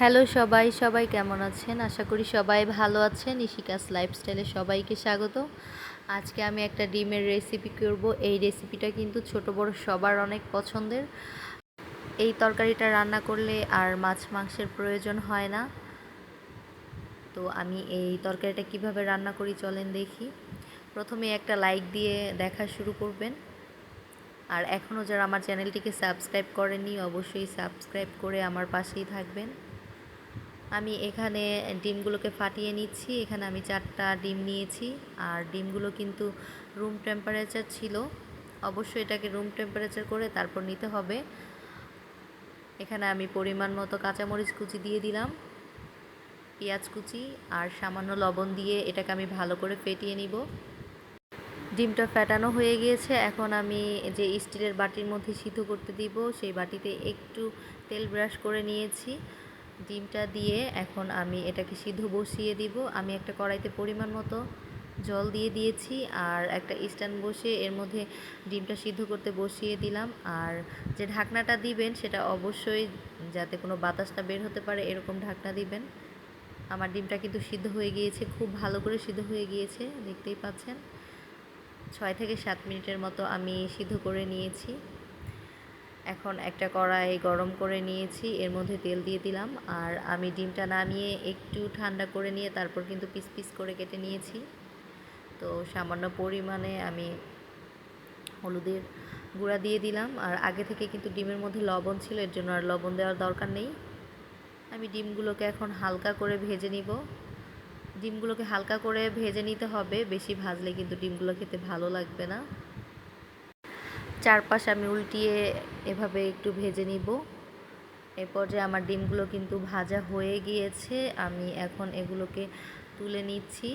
Hello সবাই, সবাই কেমন আছেন? আশা করি সবাই ভালো আছেন। ইশিকাস লাইফস্টাইলে সবাইকে স্বাগত। আজকে আমি একটা ডিমের রেসিপি করব। এই রেসিপিটা কিন্তু ছোট বড় সবার অনেক পছন্দের। এই তরকারিটা রান্না করলে আর মাছ মাংসের প্রয়োজন হয় না। তো আমি এই তরকারিটা কিভাবে রান্না করি চলেন দেখি। প্রথমে একটা লাইক দিয়ে দেখা শুরু করবেন। আর এখনও যারা আমার চ্যানেলটিকে সাবস্ক্রাইব করেননি অবশ্যই সাবস্ক্রাইব করে আমার পাশেই থাকবেন। আমি এখানে ডিমগুলোকে ফাটিয়ে নিচ্ছি। এখানে আমি 4টা ডিম নিয়েছি। আর ডিমগুলো কিন্তু রুম টেম্পারেচার ছিল। অবশ্যই এটাকে রুম টেম্পারেচার করে তারপর নিতে হবে। এখানে আমি পরিমাণ মতো কাঁচামরিচ কুচি দিয়ে দিলাম, পেঁয়াজ কুচি আর সামান্য লবণ দিয়ে এটাকে আমি ভালো করে ফেটিয়ে নিব। ডিমটা ফেটানো হয়ে গিয়েছে। এখন আমি যে স্টিলের বাটির মধ্যে সিদ্ধ করতে দিব সেই বাটিতে একটু তেল ব্রাশ করে নিয়েছি। ডিমটা দিয়ে এখন আমি এটাকে সিদ্ধ বসিয়ে দিব। আমি একটা কড়াইতে পরিমাণ মতো জল দিয়ে দিয়েছি আর একটা স্ট্যান্ড বসিয়ে এর মধ্যে ডিমটা সিদ্ধ করতে বসিয়ে দিলাম। আর যে ঢাকনাটা দিবেন সেটা অবশ্যই যাতে কোনো বাতাস না বের হতে পারে এরকম ঢাকনা দিবেন। আমার ডিমটা কিন্তু সিদ্ধ হয়ে গিয়েছে, খুব ভালো করে সিদ্ধ হয়ে গিয়েছে, দেখতেই পাচ্ছেন। 6 থেকে 7 মিনিটের মতো আমি সিদ্ধ করে নিয়েছি। এখন একটা কড়াই গরম করে নিয়েছি, এর মধ্যে তেল দিয়ে দিলাম। আর আমি ডিমটা নামিয়ে একটু ঠান্ডা করে নিয়ে তারপর কিন্তু পিস পিস করে কেটে নিয়েছি। তো সামান্য পরিমাণে আমি হলুদের গুঁড়া দিয়ে দিলাম। আর আগে থেকে কিন্তু ডিমের মধ্যে লবণ ছিল, এর জন্য আর লবণ দেওয়ার দরকার নেই। আমি ডিমগুলোকে এখন হালকা করে ভেজে নিব। ডিমগুলোকে হালকা করে ভেজে নিতে হবে, বেশি ভাজলে কিন্তু ডিমগুলো খেতে ভালো লাগবে না। চারপাশ আমি উল্টিয়ে এভাবে একটু ভেজে নিব। এরপর যে আমার ডিমগুলো কিন্তু ভাজা হয়ে গিয়েছে, আমি এখন এগুলোকে তুলে নিচ্ছি।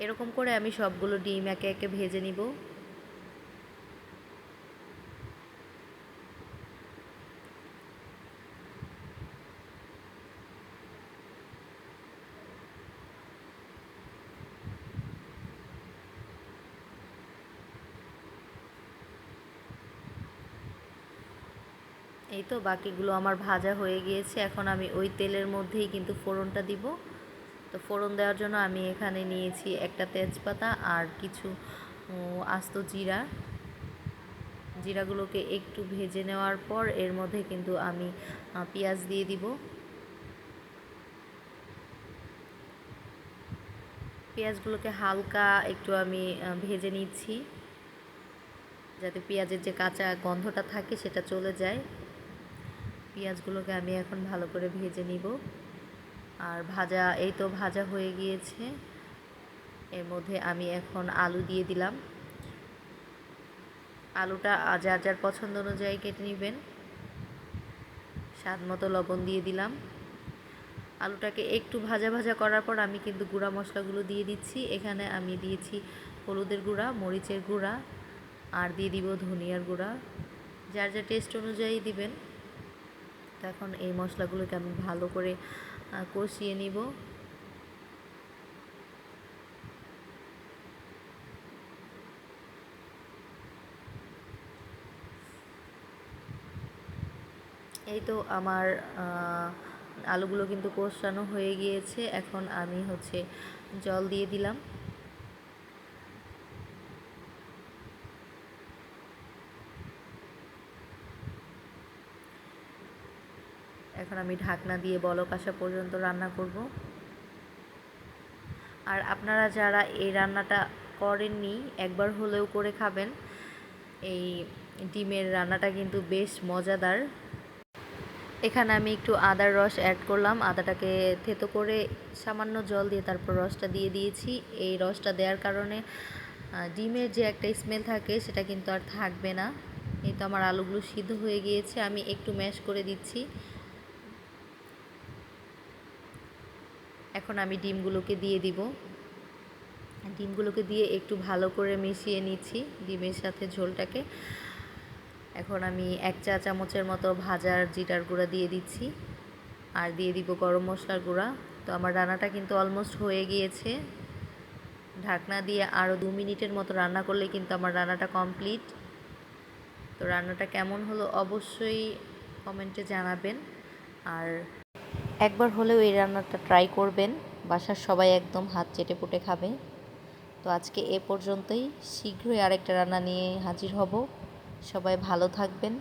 এরকম করে আমি সবগুলো ডিম একে একে ভেজে নিব। এই তো বাকিগুলো আমার ভাজা হয়ে গিয়েছে। এখন আমি ওই তেলের মধ্যেই কিন্তু ফোড়নটা দিব। তো ফোড়ন দেওয়ার জন্য আমি এখানে নিয়েছি একটা তেজপাতা আর কিছু আস্ত জিরা। জিরাগুলোকে একটু ভেজে নেওয়ার পর এর মধ্যে কিন্তু আমি পেঁয়াজ দিয়ে দিব। পেঁয়াজগুলোকে হালকা একটু আমি ভেজে নিচ্ছি, যাতে পেঁয়াজের যে কাঁচা গন্ধটা থাকে সেটা চলে যায়। পেঁয়াজগুলোকে আমি এখন ভালো করে ভেজে নিব। আর এই তো ভাজা হয়ে গিয়েছে। এর মধ্যে আমি এখন আলু দিয়ে দিলাম। আলুটা যার যার পছন্দ অনুযায়ী কেটে নেবেন। স্বাদ মতো লবণ দিয়ে দিলাম। আলুটাকে একটু ভাজা ভাজা করার পর আমি কিন্তু গুঁড়া মশলাগুলো দিয়ে দিচ্ছি। এখানে আমি দিয়েছি হলুদের গুঁড়া, মরিচের গুঁড়া আর দিয়ে দিব ধনিয়ার গুঁড়া, যার যা টেস্ট অনুযায়ী দিবেন। এখন এই মশলাগুলোকে আমি ভালো করে কষিয়ে নিব। এই তো আমার আলুগুলো কিন্তু কষানো হয়ে গিয়েছে। এখন আমি জল দিয়ে দিলাম। এখন আমি ঢাকনা দিয়ে বলক আসা পর্যন্ত রান্না করব। আর আপনারা যারা এই রান্নাটা করেননি একবার হলেও করে খাবেন। এই ডিমের রান্নাটা কিন্তু বেশ মজাদার। এখানে আমি একটু আদার রস অ্যাড করলাম। আদাটাকে থেতো করে সামান্য জল দিয়ে তারপর রসটা দিয়ে দিয়েছি। এই রসটা দেওয়ার কারণে ডিমের যে একটা স্মেল থাকে সেটা কিন্তু আর থাকবে না। এই তো আমার আলুগুলো সিদ্ধ হয়ে গিয়েছে, আমি একটু ম্যাশ করে দিচ্ছি। এখন আমি ডিমগুলোকে দিয়ে দিব। ডিমগুলোকে দিয়ে একটু ভালো করে মিশিয়ে নিচ্ছি ডিমের সাথে ঝোলটাকে। এখন আমি 1 চা চামচের মতো ভাজার জিরার গুঁড়া দিয়ে দিচ্ছি আর দিয়ে দিব গরম মশলার গুঁড়া। তো আমার রান্নাটা কিন্তু অলমোস্ট হয়ে গিয়েছে। ঢাকনা দিয়ে আরও 2 মিনিটের মতো রান্না করলে কিন্তু আমার রান্নাটা কমপ্লিট। তো রান্নাটা কেমন হলো অবশ্যই কমেন্টে জানাবেন। আর একবার হলেও এই রান্নাটা ট্রাই করবেন, বাসার সবাই একদম হাত চেটেপুটে খাবে। তো আজকে এ পর্যন্তই, শীঘ্রই আরেকটা রান্না নিয়ে হাজির হব। সবাই ভালো থাকবেন।